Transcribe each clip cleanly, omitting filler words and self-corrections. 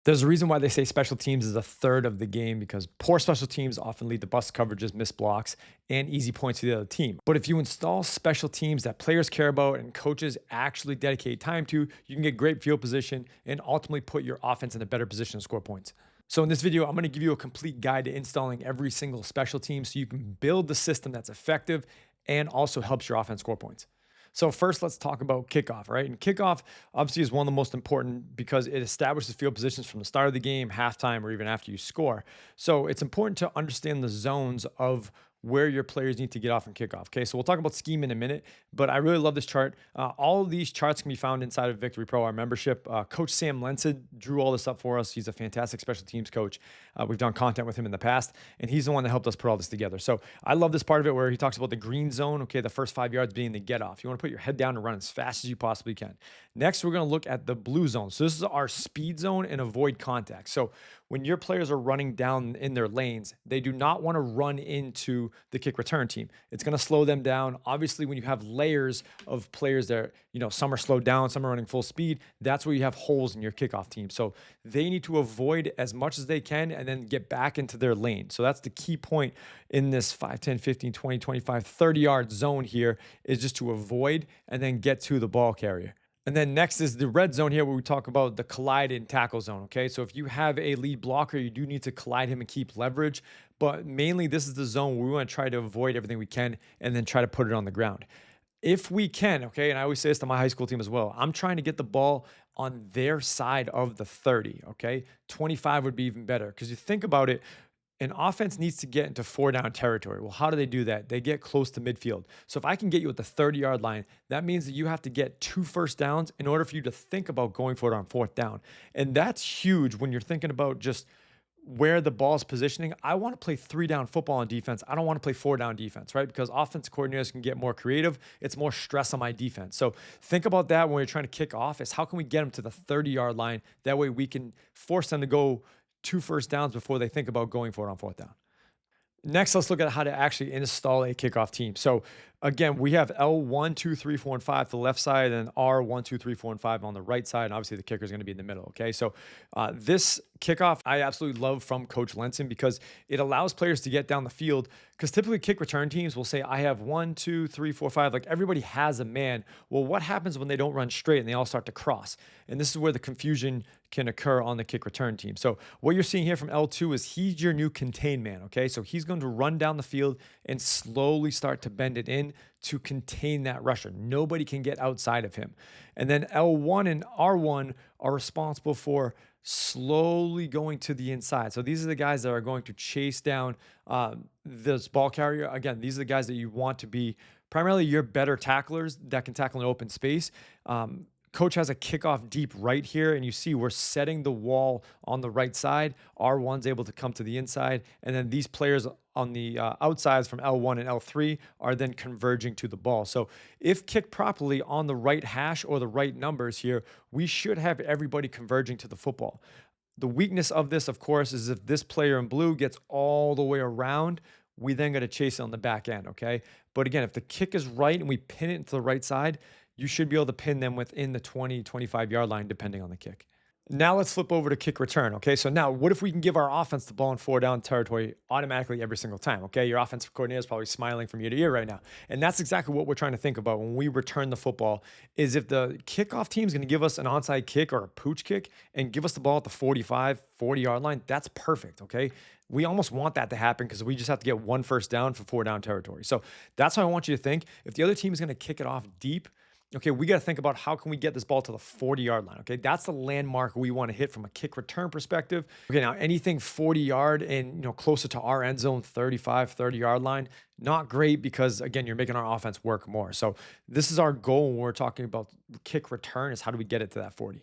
There's a reason why they say special teams is a third of the game because poor special teams often lead to bust coverages, missed blocks, and easy points to the other team. But if you install special teams that players care about and coaches actually dedicate time to, you can get great field position and ultimately put your offense in a better position to score points. So in this video, I'm going to give you a complete guide to installing every single special team so you can build the system that's effective and also helps your offense score points. So first, let's talk about kickoff, right? And kickoff obviously is one of the most important because it establishes field positions from the start of the game, halftime, or even after you score. So it's important to understand the zones of where your players need to get off and kickoff. Okay, so we'll talk about scheme in a minute, but I really love this chart. All of these charts can be found inside of Victory Pro, our membership. Coach Sam Lensid drew all this up for us. He's a fantastic special teams coach. We've done content with him in the past, and he's the one that helped us put all this together. So I love this part of it where he talks about the green zone. Okay, the first 5 yards being the get off. You want to put your head down and run as fast as you possibly can. Next, we're going to look at the blue zone. So this is our speed zone and avoid contact. So when your players are running down in their lanes, they do not want to run into the kick return team. It's going to slow them down. Obviously, when you have layers of players that, some are slowed down, some are running full speed, that's where you have holes in your kickoff team. So they need to avoid as much as they can and then get back into their lane. So that's the key point in this 5, 10, 15, 20, 25, 30-yard zone here is just to avoid and then get to the ball carrier. And then next is the red zone here where we talk about the collide and tackle zone, okay? So if you have a lead blocker, you do need to collide him and keep leverage, but mainly this is the zone where we want to try to avoid everything we can and then try to put it on the ground. If we can, okay, and I always say this to my high school team as well, I'm trying to get the ball on their side of the 30, okay? 25 would be even better because you think about it, an offense needs to get into 4-down territory. Well, how do they do that? They get close to midfield. So if I can get you at the 30-yard line, that means that you have to get 2 first downs in order for you to think about going for it on 4th down. And that's huge when you're thinking about just where the ball's positioning. I want to play 3-down football on defense. I don't want to play 4-down defense, right? Because offensive coordinators can get more creative. It's more stress on my defense. So think about that when you're trying to kick off is how can we get them to the 30-yard line? That way we can force them to go 2 first downs before they think about going for it on 4th down. Next, let's look at how to actually install a kickoff team. So again, we have L1, 2, 3, 4, and 5 to the left side and R1, 2, 3, 4, and 5 on the right side. And obviously the kicker is going to be in the middle. Okay. So this kickoff, I absolutely love from Coach Lenson because it allows players to get down the field because typically kick return teams will say, I have 1, 2, 3, 4, 5. Like everybody has a man. Well, what happens when they don't run straight and they all start to cross? And this is where the confusion can occur on the kick return team. So what you're seeing here from L2 is he's your new contain man. Okay. So he's going to run down the field and slowly start to bend it in to contain that rusher. Nobody can get outside of him. And then L1 and R1 are responsible for slowly going to the inside. So these are the guys that are going to chase down this ball carrier. Again, these are the guys that you want to be primarily your better tacklers that can tackle in open space. Coach has a kickoff deep right here, and you see we're setting the wall on the right side. R1's able to come to the inside, and then these players on the outsides from L1 and L3 are then converging to the ball. So if kicked properly on the right hash or the right numbers here, we should have everybody converging to the football. The weakness of this, of course, is if this player in blue gets all the way around, we then got to chase it on the back end, okay? But again, if the kick is right and we pin it to the right side, you should be able to pin them within the 20, 25-yard line, depending on the kick. Now let's flip over to kick return, okay? So now what if we can give our offense the ball in 4-down territory automatically every single time, okay? Your offensive coordinator is probably smiling from ear to ear right now. And that's exactly what we're trying to think about when we return the football is if the kickoff team is going to give us an onside kick or a pooch kick and give us the ball at the 45, 40-yard line, that's perfect, okay? We almost want that to happen because we just have to get 1 first down for 4-down territory. So that's how I want you to think. If the other team is going to kick it off deep, okay, we got to think about how can we get this ball to the 40-yard line, okay? That's the landmark we want to hit from a kick return perspective. Okay, now anything 40-yard and, closer to our end zone, 35, 30-yard line, not great because, again, you're making our offense work more. So this is our goal when we're talking about kick return is how do we get it to that 40?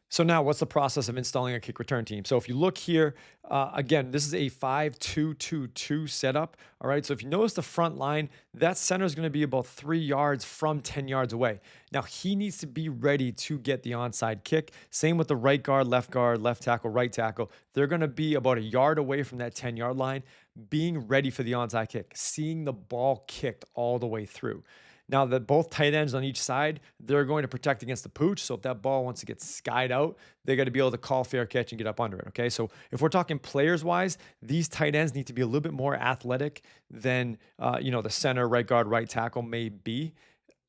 So now what's the process of installing a kick return team? So if you look here, again, this is a 5-2-2-2 setup. All right. So if you notice the front line, that center is going to be about 3 yards from 10 yards away. Now he needs to be ready to get the onside kick. Same with the right guard, left tackle, right tackle. They're going to be about a yard away from that 10-yard line, being ready for the onside kick, seeing the ball kicked all the way through. Now, that both tight ends on each side, they're going to protect against the pooch. So if that ball wants to get skied out, they got to be able to call fair catch and get up under it. Okay. So if we're talking players wise, these tight ends need to be a little bit more athletic than, the center, right guard, right tackle may be.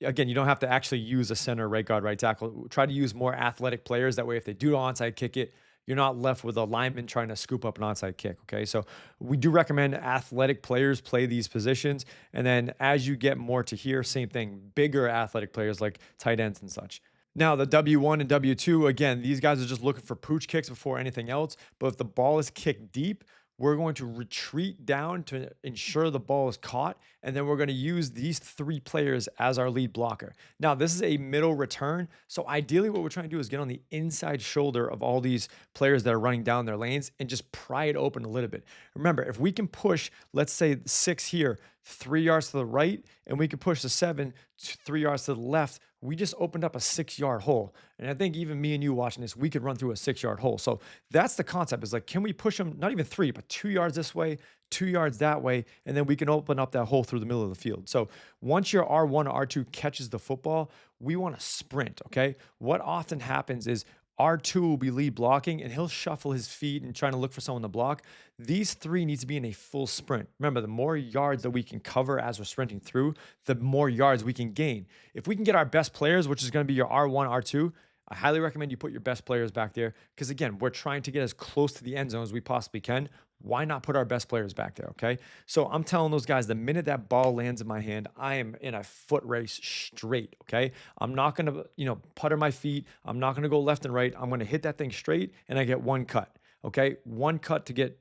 Again, you don't have to actually use a center, right guard, right tackle. Try to use more athletic players. That way, if they do onside kick it, you're not left with a lineman trying to scoop up an onside kick. Okay. So we do recommend athletic players play these positions. And then as you get more to here, same thing, bigger athletic players like tight ends and such. Now, the W1 and W2, again, these guys are just looking for pooch kicks before anything else. But if the ball is kicked deep, we're going to retreat down to ensure the ball is caught. And then we're going to use these three players as our lead blocker. Now, this is a middle return. So ideally, what we're trying to do is get on the inside shoulder of all these players that are running down their lanes and just pry it open a little bit. Remember, if we can push, let's say 6 here, 3 yards to the right, and we can push the 7 3 yards to the left, we just opened up a 6-yard hole. And I think even me and you watching this, we could run through a 6-yard hole. So that's the concept, is like, can we push them, not even 3, but 2 yards this way, 2 yards that way, and then we can open up that hole through the middle of the field. So once your R1 or R2 catches the football, we want to sprint, okay? What often happens is R2 will be lead blocking and he'll shuffle his feet and trying to look for someone to block. These three need to be in a full sprint. Remember, the more yards that we can cover as we're sprinting through, the more yards we can gain. If we can get our best players, which is going to be your R1, R2, I highly recommend you put your best players back there because, again, we're trying to get as close to the end zone as we possibly can. Why not put our best players back there, okay? So I'm telling those guys, the minute that ball lands in my hand, I am in a foot race straight, okay? I'm not going to, putter my feet. I'm not going to go left and right. I'm going to hit that thing straight, and I get one cut, okay? One cut to get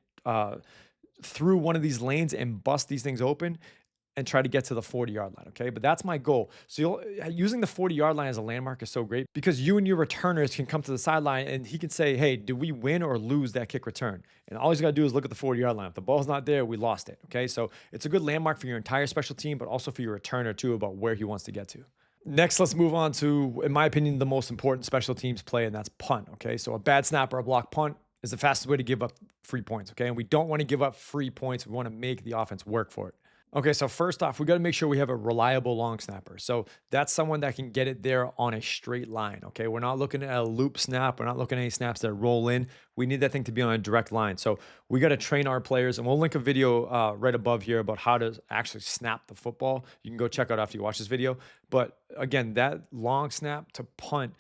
through one of these lanes and bust these things open and try to get to the 40-yard line, okay? But that's my goal. So using the 40-yard line as a landmark is so great because you and your returners can come to the sideline and he can say, hey, did we win or lose that kick return? And all he's got to do is look at the 40-yard line. If the ball's not there, we lost it, okay? So it's a good landmark for your entire special team, but also for your returner too about where he wants to get to. Next, let's move on to, in my opinion, the most important special teams play, and that's punt, okay? So a bad snap or a block punt is the fastest way to give up free points, okay? And we don't want to give up free points. We want to make the offense work for it. Okay, so first off, we got to make sure we have a reliable long snapper. So that's someone that can get it there on a straight line, okay? We're not looking at a loop snap. We're not looking at any snaps that roll in. We need that thing to be on a direct line. So we got to train our players, and we'll link a video right above here about how to actually snap the football. You can go check out after you watch this video. But again, that long snap to punt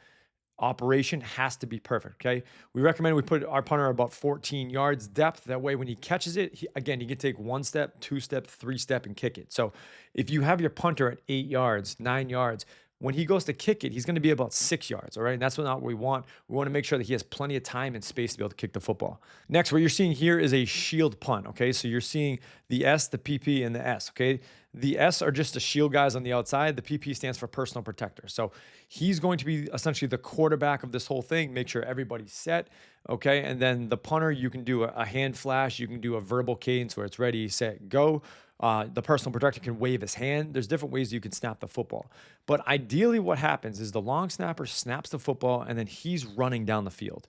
operation has to be perfect, okay? We recommend we put our punter about 14 yards depth. That way, when he catches it, he can take 1 step, 2 step, 3 step, and kick it. So if you have your punter at 8 yards, 9 yards, when he goes to kick it, he's going to be about 6 yards, all right? And that's not what we want. We want to make sure that he has plenty of time and space to be able to kick the football. Next, what you're seeing here is a shield punt, okay? So you're seeing the S, the PP, and the S, okay? The S are just the shield guys on the outside. The PP stands for personal protector. So he's going to be essentially the quarterback of this whole thing, make sure everybody's set, okay? And then the punter, you can do a hand flash. You can do a verbal cadence where it's ready, set, go. The personal protector can wave his hand. There's different ways you can snap the football. But ideally what happens is the long snapper snaps the football, and then he's running down the field.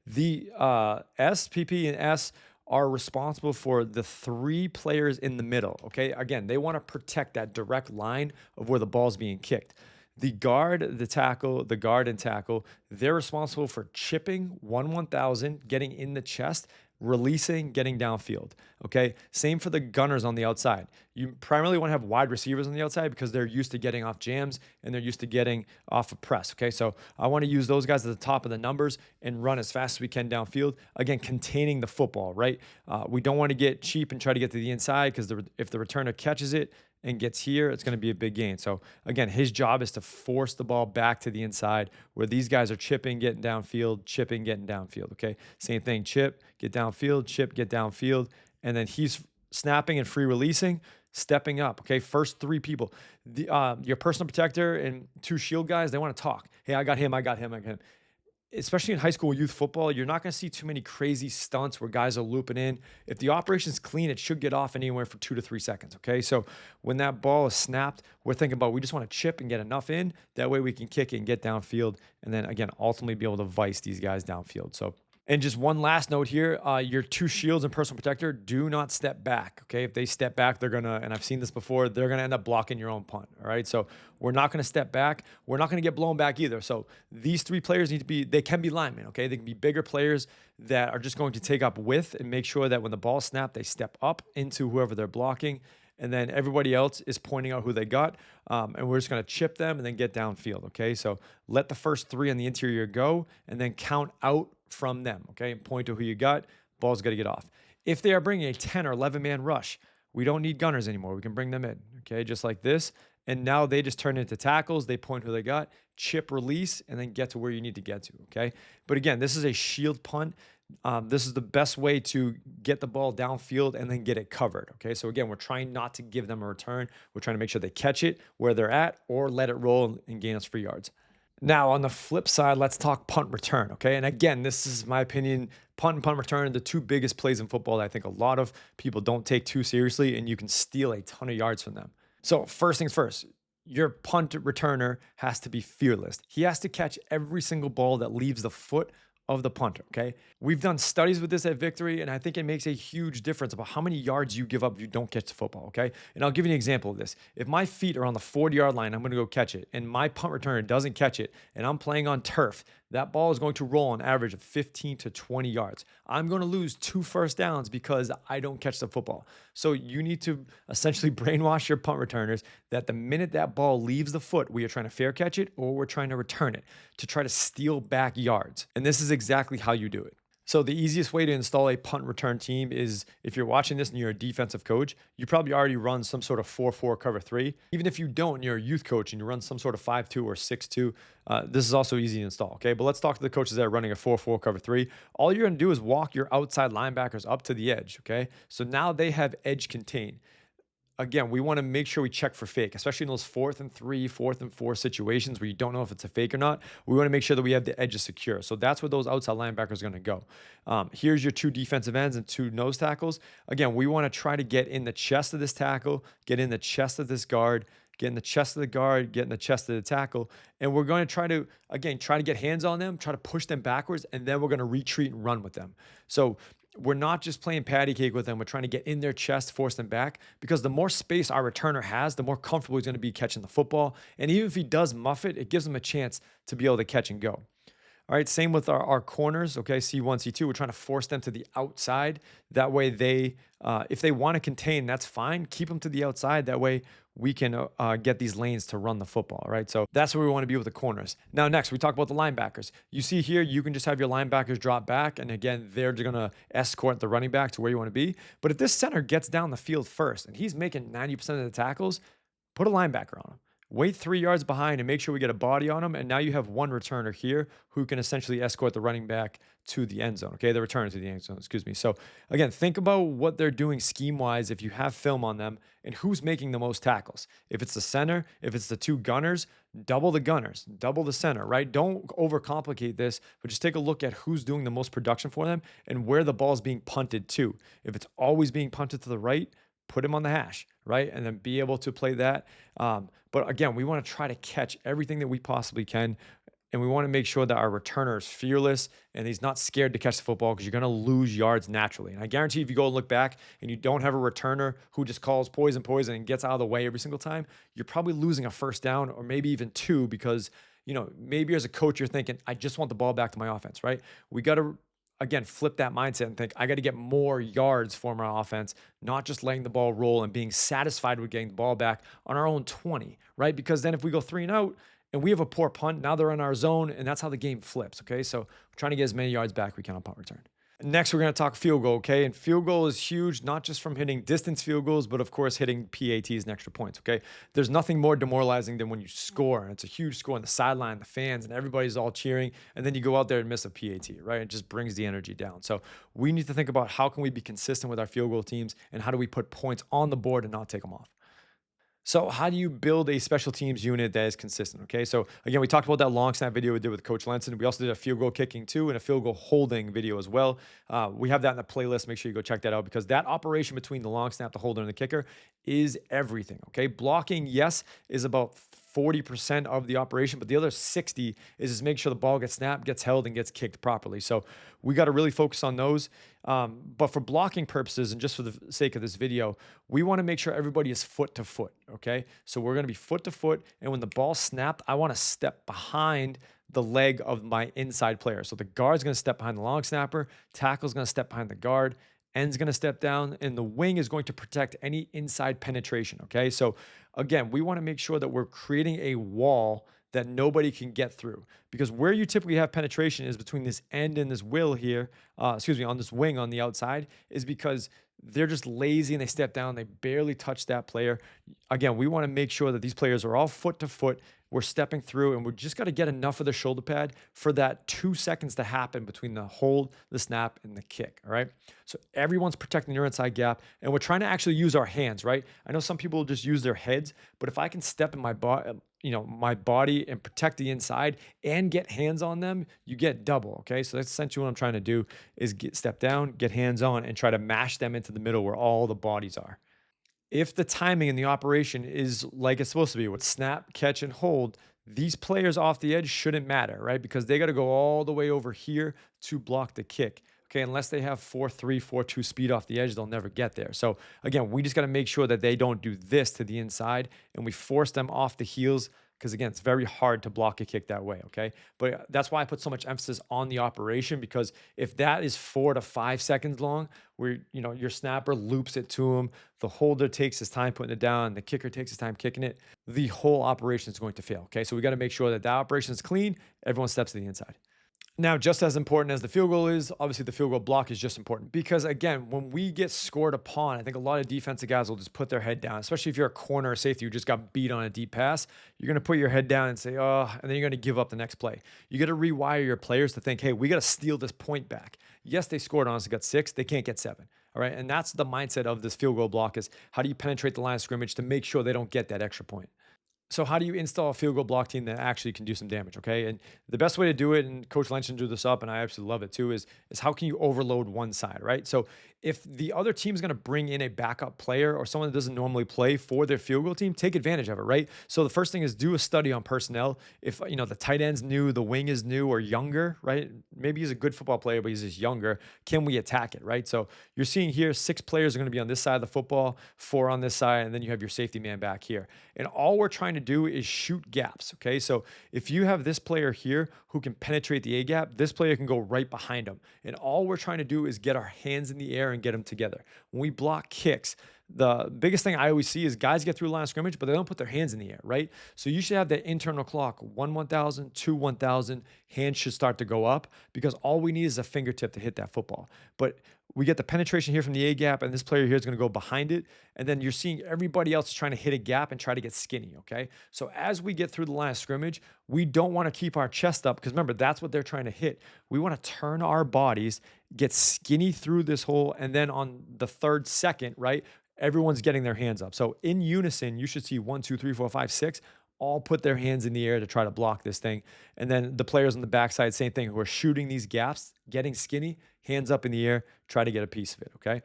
The S, PP, and S are responsible for the 3 players in the middle, okay? Again, they want to protect that direct line of where the ball's being kicked. The guard, the tackle, the guard and tackle, they're responsible for chipping 1/1000, getting in the chest, releasing, getting downfield, okay? Same for the gunners on the outside. You primarily want to have wide receivers on the outside because they're used to getting off jams and they're used to getting off a press, okay? So I want to use those guys at the top of the numbers and run as fast as we can downfield, again, containing the football, right? We don't want to get cheap and try to get to the inside because if the returner catches it and gets here, it's going to be a big gain. So again, his job is to force the ball back to the inside where these guys are chipping, getting downfield, chipping, getting downfield, okay? Same thing, chip, get downfield, chip, get downfield, and then he's snapping and free releasing, stepping up, okay? First 3 people. Your personal protector and 2 shield guys, they want to talk. Hey, I got him, I got him, I got him. Especially in high school youth football, you're not going to see too many crazy stunts where guys are looping in. If the operation's clean, it should get off anywhere for 2 to 3 seconds, okay? So when that ball is snapped, we're thinking about we just want to chip and get enough in. That way we can kick it and get downfield and then, again, ultimately be able to vice these guys downfield. So And just one last note here, your two shields and personal protector do not step back. Okay, if they step back, they're gonna, and I've seen this before, they're gonna end up blocking your own punt. All right, so we're not gonna step back. We're not gonna get blown back either. So these three players need to be, they can be linemen. Okay, they can be bigger players that are just going to take up width and make sure that when the ball snapped, they step up into whoever they're blocking. And then everybody else is pointing out who they got. And we're just going to chip them and then get downfield. Okay. So let the first three on the interior go and then count out from them. Okay. And point to who you got. Ball's got to get off. If they are bringing a 10 or 11 man rush, we don't need gunners anymore. We can bring them in. Okay. Just like this. And now they just turn into tackles. They point who they got, chip, release, and then get to where you need to get to. Okay. But again, this is a shield punt. This is the best way to get the ball downfield and then get it covered. Okay. So again, we're trying not to give them a return. We're trying to make sure they catch it where they're at or let it roll and gain us free yards. Now, on the flip side, let's talk punt return. Okay. And again, this is my opinion. Punt and punt return are the two biggest plays in football that I think a lot of people don't take too seriously, and you can steal a ton of yards from them. So first things first, your punt returner has to be fearless. He has to catch every single ball that leaves the foot of the punter. Okay. We've done studies with this at Victory, and I think it makes a huge difference about how many yards you give up if you don't catch the football. Okay. And I'll give you an example of this. If my feet are on the 40-yard line, I'm going to go catch it, and my punt returner doesn't catch it, and I'm playing on turf, that ball is going to roll an average of 15 to 20 yards. I'm going to lose 2 first downs because I don't catch the football. So you need to essentially brainwash your punt returners that the minute that ball leaves the foot, we are trying to fair catch it or we're trying to return it to try to steal back yards. And this is exactly how you do it. So the easiest way to install a punt return team is, if you're watching this and you're a defensive coach, you probably already run some sort of 4-4 cover 3. Even if you don't, and you're a youth coach and you run some sort of 5-2 or 6-2, this is also easy to install. Okay, but let's talk to the coaches that are running a 4-4 cover 3. All you're going to do is walk your outside linebackers up to the edge. Okay, so now they have edge contain. Again, we want to make sure we check for fake, especially in those 4th and 3, 4th and 4 situations where you don't know if it's a fake or not. We want to make sure that we have the edges secure. So that's where those outside linebackers are going to go. Here's your 2 defensive ends and 2 nose tackles. Again, we want to try to get in the chest of this tackle, get in the chest of this guard, get in the chest of the guard, get in the chest of the tackle. And we're going to try to, again, try to get hands on them, try to push them backwards, and then we're going to retreat and run with them. So we're not just playing patty cake with them. We're trying to get in their chest, force them back, because the more space our returner has, the more comfortable he's going to be catching the football. And even if he does muff it, it gives him a chance to be able to catch and go. All right, same with our corners, okay, C1, C2. We're trying to force them to the outside. That way they, if they want to contain, that's fine. Keep them to the outside. That way we can get these lanes to run the football, all right? So that's where we want to be with the corners. Now, next, we talk about the linebackers. You see here, you can just have your linebackers drop back, and again, they're going to escort the running back to where you want to be. But if this center gets down the field first, and he's making 90% of the tackles, put a linebacker on him. Wait 3 yards behind and make sure we get a body on him. And now you have one returner here who can essentially escort the running back to the end zone. Okay, the returner to the end zone, excuse me. So again, think about what they're doing scheme-wise if you have film on them and who's making the most tackles. If it's the center, if it's the 2 gunners, double the gunners, double the center, right? Don't overcomplicate this, but just take a look at who's doing the most production for them and where the ball is being punted to. If it's always being punted to the right, put him on the hash, right? And then be able to play that. But again, we want to try to catch everything that we possibly can. And we want to make sure that our returner is fearless and he's not scared to catch the football, because you're going to lose yards naturally. And I guarantee if you go and look back and you don't have a returner who just calls poison, poison and gets out of the way every single time, you're probably losing a first down or maybe even 2, because, you know, maybe as a coach, you're thinking, I just want the ball back to my offense, right? We got to, again, flip that mindset and think, I got to get more yards for my offense, not just letting the ball roll and being satisfied with getting the ball back on our own 20, right? Because then if we go 3 and out and we have a poor punt, now they're in our zone, and that's how the game flips, okay? So we're trying to get as many yards back we can on punt return. Next, we're going to talk field goal, okay? And field goal is huge, not just from hitting distance field goals, but of course hitting PATs and extra points, okay? There's nothing more demoralizing than when you score, and it's a huge score on the sideline, the fans, and everybody's all cheering, and then you go out there and miss a PAT, right? It just brings the energy down. So we need to think about how can we be consistent with our field goal teams, and how do we put points on the board and not take them off. So how do you build a special teams unit that is consistent? Okay, so again, we talked about that long snap video we did with Coach Lenson. We also did a field goal kicking too, and a field goal holding video as well. We have that in the playlist. Make sure you go check that out, because that operation between the long snap, the holder, and the kicker is everything. Okay, blocking, yes, is about 40% of the operation, but the other 60 is just make sure the ball gets snapped, gets held, and gets kicked properly. So we got to really focus on those. But for blocking purposes and just for the sake of this video, we want to make sure everybody is foot to foot. Okay. So we're going to be foot to foot. And when the ball snapped, I want to step behind the leg of my inside player. So the guard's going to step behind the long snapper, tackle's going to step behind the guard, end's going to step down, and the wing is going to protect any inside penetration. Okay. So again, we want to make sure that we're creating a wall that nobody can get through, because where you typically have penetration is between this end and this will here, on this wing on the outside, is because they're just lazy and they step down, they barely touch that player. Again, we want to make sure that these players are all foot to foot. We're stepping through and we just got to get enough of the shoulder pad for that 2 seconds to happen between the hold, the snap, and the kick. All right. So everyone's protecting their inside gap, and we're trying to actually use our hands, right? I know some people just use their heads, but if I can step in my body, my body, and protect the inside and get hands on them, you get double. Okay. So that's essentially what I'm trying to do, is step down, get hands on, and try to mash them into the middle where all the bodies are. If the timing in the operation is like it's supposed to be with snap, catch, and hold, these players off the edge shouldn't matter, right? Because they got to go all the way over here to block the kick. Okay, unless they have 4.3, 4.2 speed off the edge, they'll never get there. So again, we just got to make sure that they don't do this to the inside and we force them off the heels, because again, it's very hard to block a kick that way, okay? But that's why I put so much emphasis on the operation, because if that is 4 to 5 seconds long, where your snapper loops it to him, the holder takes his time putting it down, the kicker takes his time kicking it, the whole operation is going to fail, okay? So we got to make sure that that operation is clean, everyone steps to the inside. Now, just as important as the field goal is, obviously the field goal block is just important, because again, when we get scored upon, I think a lot of defensive guys will just put their head down, especially if you're a corner or safety who just got beat on a deep pass. You're going to put your head down and say, oh, and then you're going to give up the next play. You got to rewire your players to think, hey, we got to steal this point back. Yes, they scored on us and got 6. They can't get 7. All right. And that's the mindset of this field goal block, is how do you penetrate the line of scrimmage to make sure they don't get that extra point? So how do you install a field goal block team that actually can do some damage, okay? And the best way to do it, and Coach Lynch drew this up, and I absolutely love it too, is how can you overload one side, right? So if the other team's going to bring in a backup player or someone that doesn't normally play for their field goal team, take advantage of it, right? So the first thing is do a study on personnel. If the tight end's new, the wing is new or younger, right? Maybe he's a good football player, but he's just younger. Can we attack it, right? So you're seeing here 6 players are going to be on this side of the football, 4 on this side, and then you have your safety man back here. And all we're trying to do is shoot gaps, okay? So if you have this player here who can penetrate the A gap, this player can go right behind him. And all we're trying to do is get our hands in the air and get them together. When we block kicks, the biggest thing I always see is guys get through line of scrimmage, but they don't put their hands in the air, right? So you should have that internal clock, 1,000, 1,000, hands should start to go up, because all we need is a fingertip to hit that football. But we get the penetration here from the A gap, and this player here is going to go behind it. And then you're seeing everybody else trying to hit a gap and try to get skinny, okay? So as we get through the line of scrimmage, we don't want to keep our chest up, because remember, that's what they're trying to hit. We want to turn our bodies, get skinny through this hole, and then on the 3rd second, right, everyone's getting their hands up. So in unison, you should see 1, 2, 3, 4, 5, 6 all put their hands in the air to try to block this thing. And then the players on the backside, same thing, who are shooting these gaps, getting skinny, hands up in the air, try to get a piece of it, okay?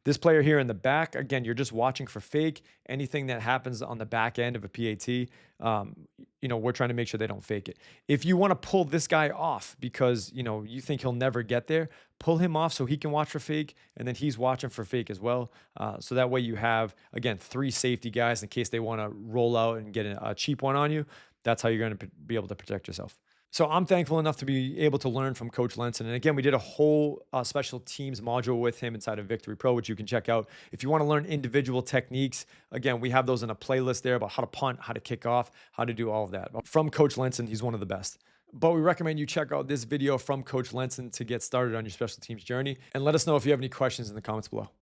This player here in the back, again, you're just watching for fake. Anything that happens on the back end of a PAT, we're trying to make sure they don't fake it. If you want to pull this guy off because, you think he'll never get there, pull him off so he can watch for fake, and then he's watching for fake as well. So that way you have, again, 3 safety guys in case they want to roll out and get a cheap one on you. That's how you're going to be able to protect yourself. So I'm thankful enough to be able to learn from Coach Lenson. And again, we did a whole special teams module with him inside of Victory Pro, which you can check out. If you want to learn individual techniques, again, we have those in a playlist there about how to punt, how to kick off, how to do all of that. From Coach Lenson, he's one of the best. But we recommend you check out this video from Coach Lenson to get started on your special teams journey. And let us know if you have any questions in the comments below.